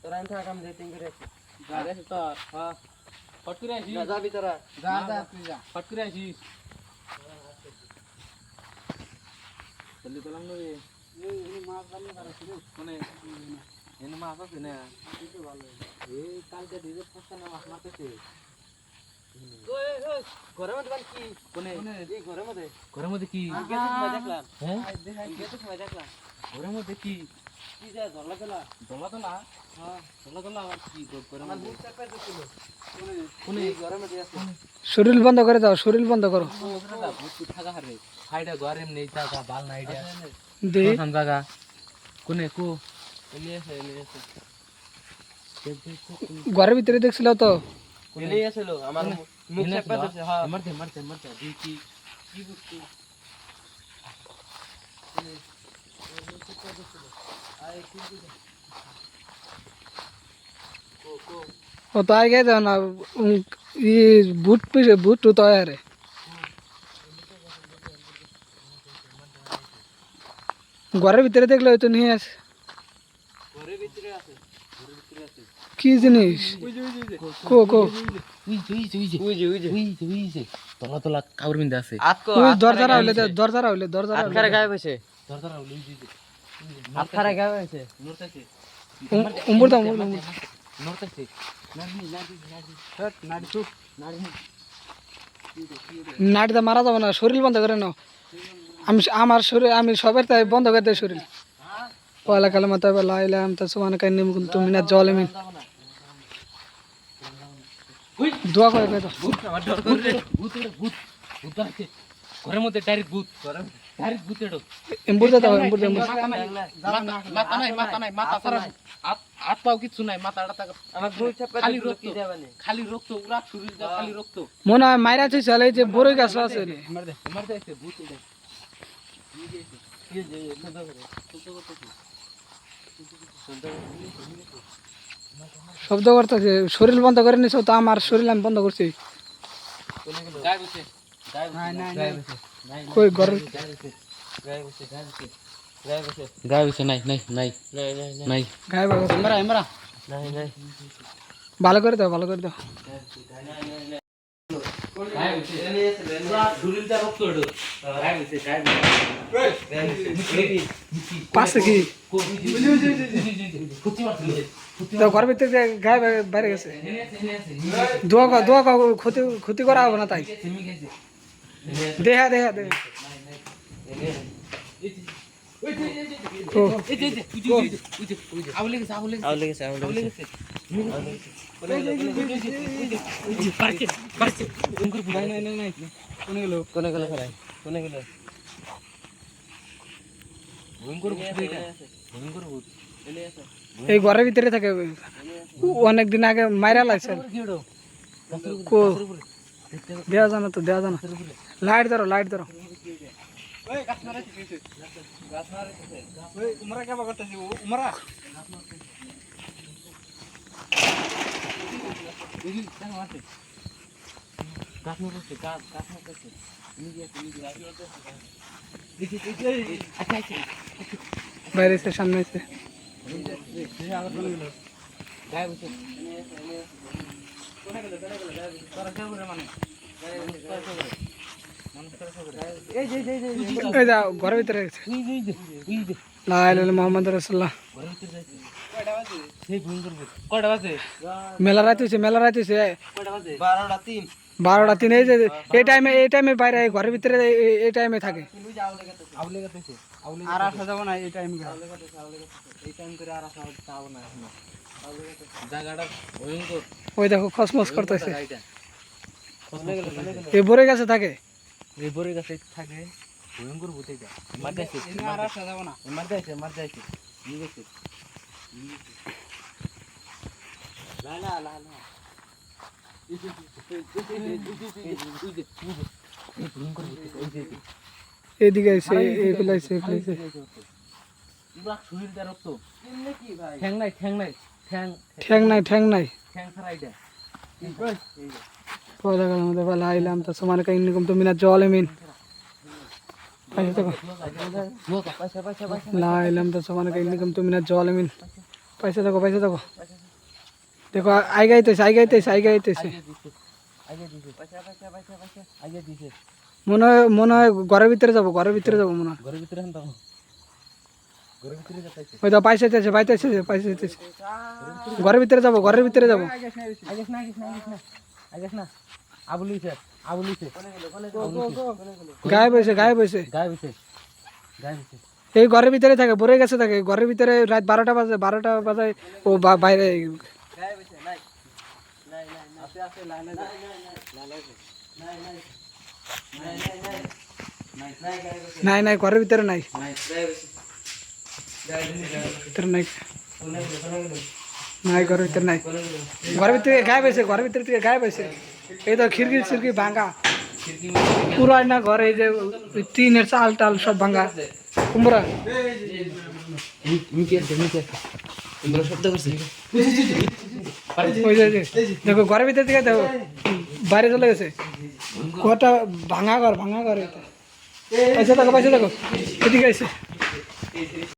তোরা আমি থাকাম রেটিং করে আরে তো হ্যাঁ ফট করে আসিস যাবি তোরা যা যা তুই যা ফট করে আসিস চলি তোলাম রে এই মাছ জানি তারা ছিল কোনে এনে মাছ আছে না কিন্তু ভালো এই কালকে দিতে ফসকা না মাছ মারতেছে ওই ওই ঘরের মধ্যে বান কি কোনে এই ঘরের মধ্যে কি গেছে সময় দেখলাম হ্যাঁ গেছে সময় দেখলাম ঘরের মধ্যে কি কি যায় ধরলা গেলা দলা দলা হ্যাঁ দলা দলা আর কি ঘরের আমার মধ্যে বুক চাপে দিছিল কোনে এই ঘরের মধ্যে আছে শরীর বন্ধ করে দাও, শরীর বন্ধ করো। ভূত থাকা হারে হাইডা ঘরে নেই থাকা বাল না আইডিয়া দে কোন জায়গা কোনে কো এলি আছে ঘরের ভিতরে দেখছিল তো। এলেই আছিল আমার মুখ চাপে দিছে হ্যাঁ মারতে দি কি কি বস্তু ও তো আগে দাও না, ই বুট পিছে বুট তো আরে ঘরের ভিতরে দেখলে হয়তো নিয়ে আসে। ঘরের ভিতরে আছে কি জিনিস? কো কো তলা তলা কাউর বিন্দা আছে আতকো ওই দরজারা হইলে দরজারা আতখারে গায়েব হইছে দরদরা উলি আতখারে গায়েব হইছে নড়তেছে উম্বুর দাও নড়তেছে নাড়িতে মারা যাবে না, শরীর বন্ধ করে নাও। আমার শরীর আমি সবের তাই বন্ধ করে দেয় শরীর। পয়লা কালে মাতা লাইলাম তা সুমান কান্নি তুমি না জল এমিন দোয়া করে দাও। আমার ডর করে রে ভূত আছে ঘরের মধ্যে ডাইরেক্ট ভূত এটো এম্বুর দাও এম্বুর দাও। মাথা নাই মাথা সারা হাত পাও কিছু নাই মাথাটা আমার মুখ চাপে খালি দিছিল রক্ত কি দেবানে খালি রক্ত উড়া শরীর যা খালি রক্ত মনে হয় মাইরা চলে এই যে বড়ই গাছ আছে মার দে ভূত এটা শব্দ করতেছে, শরীর বন্ধ করে নিছো তো আমার শরীর আমি বন্ধ করছি। কই ঘর নাই গায়ে ভালো করে দাও, ভালো করে দাও। পাশে কি ঘরের ভিতরে গায়ে বাইরে গেছে। দোয়া ক্ষতি করা হবে না তাই। দেহা এই ঘরের ভিতরে থাকে, অনেকদিন আগে মাইরা লাগছে। দেওয়া জানো তো, দেওয়া জানো। লাইট ধরো বাইরে এসে সামনে এসে ঘরের ভিতরে মোহাম্মদ রাসূলুল্লাহ। মেলা রাত হয়েছে 12টা 3 এই যে এই টাইমে বাইরে ঘরের ভিতরে এই টাইমে থাকে। আর আসা যাব না এই টাইম করে আর আসা যাব না জায়গাটা ভয়ঙ্কর ওই দেখো খসমস করতেছে। এই বড়ই গাছে থাকে, এই বড়ই গাছে থাকে ভয়ঙ্কর ভূত এটা মার যাইছে আর আসা যাব না মার যাইছে নিয়ে গেছে না এদিকে আইছে এগুলো আইছে শরীরটা রক্ত কি ভাই ঠ্যাং নাই ঠ্যাং নাই ঠ্যাং ছাড়া এটা পয়লা কালের মধ্যে বলা আইলাম তা সমান কাইন নিকুম তুমি না জল এমিন লা আইলাম তা সমান কাইন নিকুম তুমি না জল এমিন পয়সা দেখো দেখো আগে আইতেছে আগে দিছে আগে দিছে আগে দিছে মনে হয় ঘরের ভিতরে যাবো মনে হয় ঘরের ভিতরে এখন তখন ঘরের ভিতরে যাইতেছে ওই তো পাইতেছে ঘরের ভিতরে যাবো আইগাস না আবুলিছে গায়েব হয়েছে গায়েব হইছে এই ঘরের ভিতরে থাকে পড়ে গেছে ঘরের ভিতরে রাত 12টা বাজে ও বাইরে নাই ঘরের ভিতরে নাই ঘরের ভিতরে নাই ঘরের ভিতরে গায়েব হয়েছে এই তো খিড়কি ভাঙা পুরো না ঘর এই যে টিনের চাল টাল সব ভাঙা কুমড়া দেখো ঘরের ভিতর থেকে দেখো বাইরে চলে গেছে ঘরটা ভাঙা ঘর এটা পয়সা দেখো এদিকে আছে